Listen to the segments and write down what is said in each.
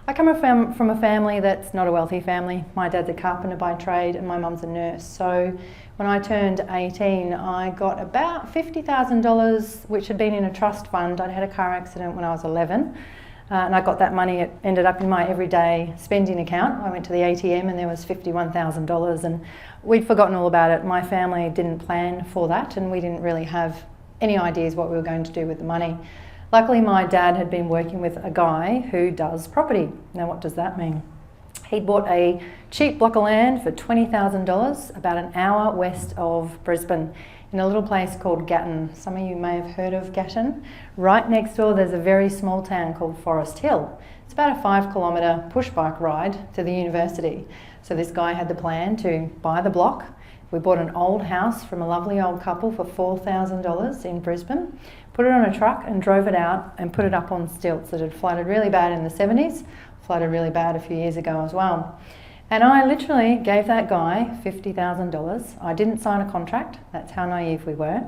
I come from a family that's not a wealthy family. My dad's a carpenter by trade and my mum's a nurse. So when I turned 18, I got about $50,000, which had been in a trust fund. I'd had a car accident when I was 11. And I got that money. It ended up in my everyday spending account. I went to the ATM and there was $51,000, and we'd forgotten all about it. My family didn't plan for that, and we didn't really have any ideas what we were going to do with the money. Luckily, my dad had been working with a guy who does property. Now, what does that mean? He'd bought a cheap block of land for $20,000 about an hour west of Brisbane, in a little place called Gatton. Some of you may have heard of Gatton. Right next door there's a very small town called Forest Hill. It's about a 5-kilometre push bike ride to the university. So this guy had the plan to buy the block. We bought an old house from a lovely old couple for $4,000 in Brisbane, put it on a truck and drove it out and put it up on stilts that had flooded really bad in the 70s, flooded really bad a few years ago as well. And I literally gave that guy $50,000. I didn't sign a contract. That's how naive we were.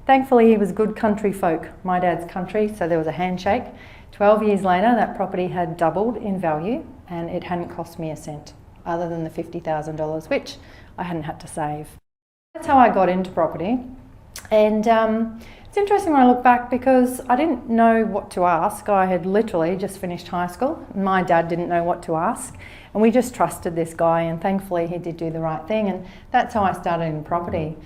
Thankfully, he was good country folk, my dad's country, so there was a handshake. 12 years later, that property had doubled in value and it hadn't cost me a cent, other than the $50,000, which I hadn't had to save. That's how I got into property. And it's interesting when I look back because I didn't know what to ask. I had literally just finished high school. My dad didn't know what to ask. And we just trusted this guy, and thankfully he did do the right thing. And that's how I started in property.